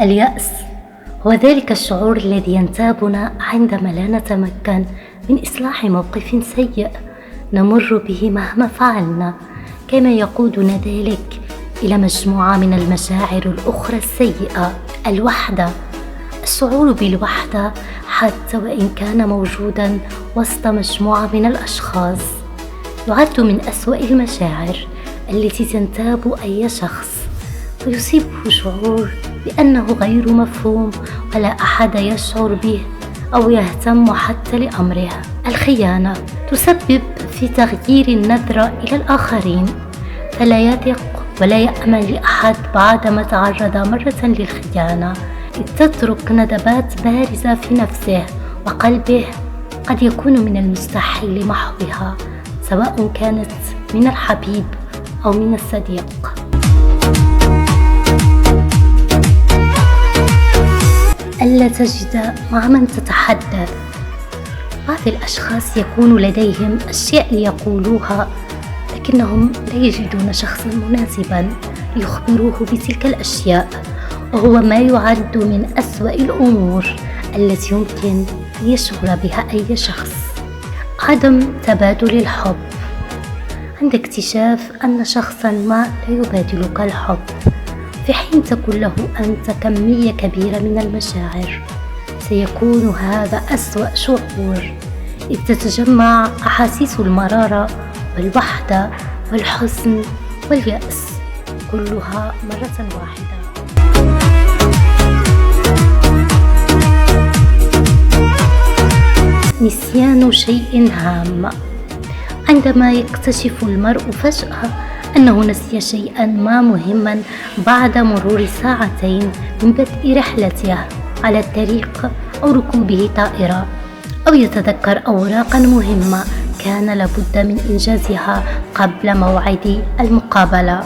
اليأس هو ذلك الشعور الذي ينتابنا عندما لا نتمكن من إصلاح موقف سيء نمر به مهما فعلنا، كما يقودنا ذلك إلى مجموعة من المشاعر الأخرى السيئة. الوحدة، الشعور بالوحدة حتى وإن كان موجودا وسط مجموعة من الأشخاص يعد من أسوأ المشاعر التي تنتاب أي شخص، ويصيبه شعور بأنه غير مفهوم ولا أحد يشعر به أو يهتم حتى لأمره. الخيانة تسبب في تغيير النظرة إلى الآخرين، فلا يثق ولا يأمن لأحد بعدما تعرض مرة للخيانة، إذ تترك ندبات بارزة في نفسه وقلبه قد يكون من المستحيل محوها، سواء كانت من الحبيب أو من الصديق. ألا تجد مع من تتحدث. بعض الأشخاص يكون لديهم أشياء ليقولوها، لكنهم لا يجدون شخصا مناسبا ليخبروه بتلك الأشياء، وهو ما يعد من أسوأ الأمور التي يمكن أن يشعر بها أي شخص. عدم تبادل الحب. عند اكتشاف أن شخصا ما لا يبادلك الحب، في حين تكون له أنت كمية كبيرة من المشاعر، سيكون هذا أسوأ شعور، إذ تتجمع أحاسيس المرارة والوحدة والحزن واليأس كلها مرة واحدة. نسيان شيء هام. عندما يكتشف المرء فجأة أنه نسي شيئا ما مهما بعد مرور ساعتين من بدء رحلته على الطريق أو ركوبه طائرة، أو يتذكر أوراقا مهمة كان لابد من إنجازها قبل موعد المقابلة،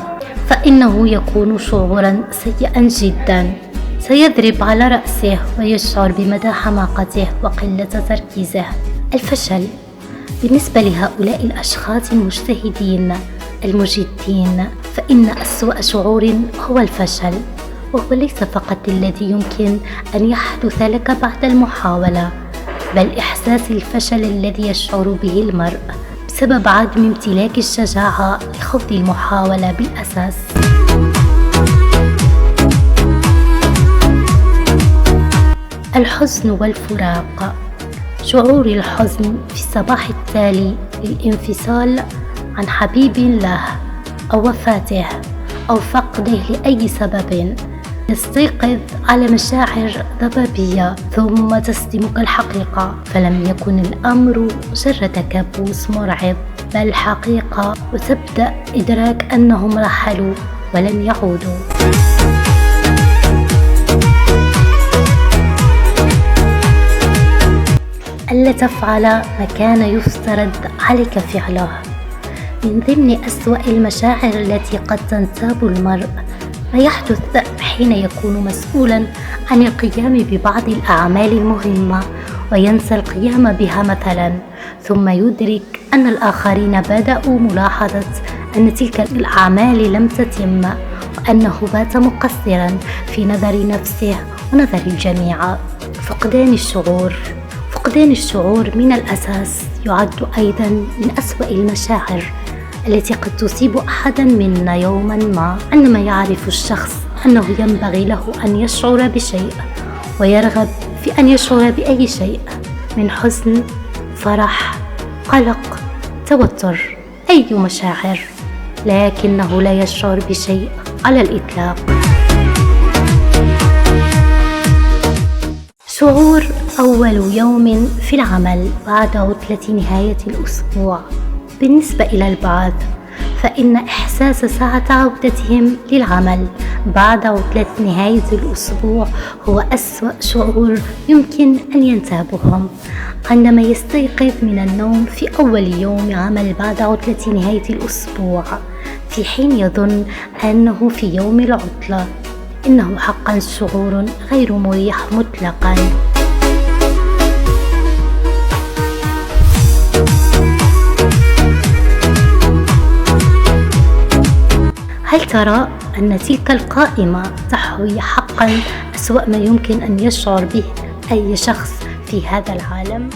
فإنه يكون شعورا سيئا جدا، سيضرب على رأسه ويشعر بمدى حماقته وقلة تركيزه. الفشل. بالنسبة لهؤلاء الأشخاص المجتهدين المجدين، فإن أسوأ شعور هو الفشل، وهو ليس فقط الذي يمكن أن يحدث لك بعد المحاولة، بل إحساس الفشل الذي يشعر به المرء بسبب عدم امتلاك الشجاعة لخوض المحاولة بالأساس. الحزن والفراق. شعور الحزن في الصباح التالي للانفصال عن حبيب له أو وفاته أو فقده لأي سبب، يستيقظ على مشاعر ضبابية ثم تصدمك الحقيقة، فلم يكن الأمر مجرد كابوس مرعب بل حقيقة، وتبدأ إدراك أنهم رحلوا ولن يعودوا. ألا تفعل ما كان يفترض عليك فعله. من ضمن أسوأ المشاعر التي قد تنتاب المرء ما يحدث حين يكون مسؤولا عن القيام ببعض الأعمال المهمة وينسى القيام بها مثلا، ثم يدرك أن الآخرين بدأوا ملاحظة أن تلك الأعمال لم تتم، وأنه بات مقصرا في نظر نفسه ونظر الجميع. فقدان الشعور من الأساس يعد أيضا من أسوأ المشاعر التي قد تصيب أحدا منا يوما ما، عندما يعرف الشخص أنه ينبغي له أن يشعر بشيء ويرغب في أن يشعر بأي شيء من حزن، فرح، قلق، توتر، أي مشاعر، لكنه لا يشعر بشيء على الإطلاق. شعور أول يوم في العمل بعد عطلة نهاية الأسبوع. بالنسبة إلى البعض، فإن إحساس ساعة عودتهم للعمل بعد عطلة نهاية الأسبوع هو أسوأ شعور يمكن أن ينتابهم. عندما يستيقظ من النوم في أول يوم عمل بعد عطلة نهاية الأسبوع، في حين يظن أنه في يوم العطلة، إنه حقا شعور غير مريح مطلقا. هل ترى أن تلك القائمة تحوي حقا أسوأ ما يمكن أن يشعر به أي شخص في هذا العالم.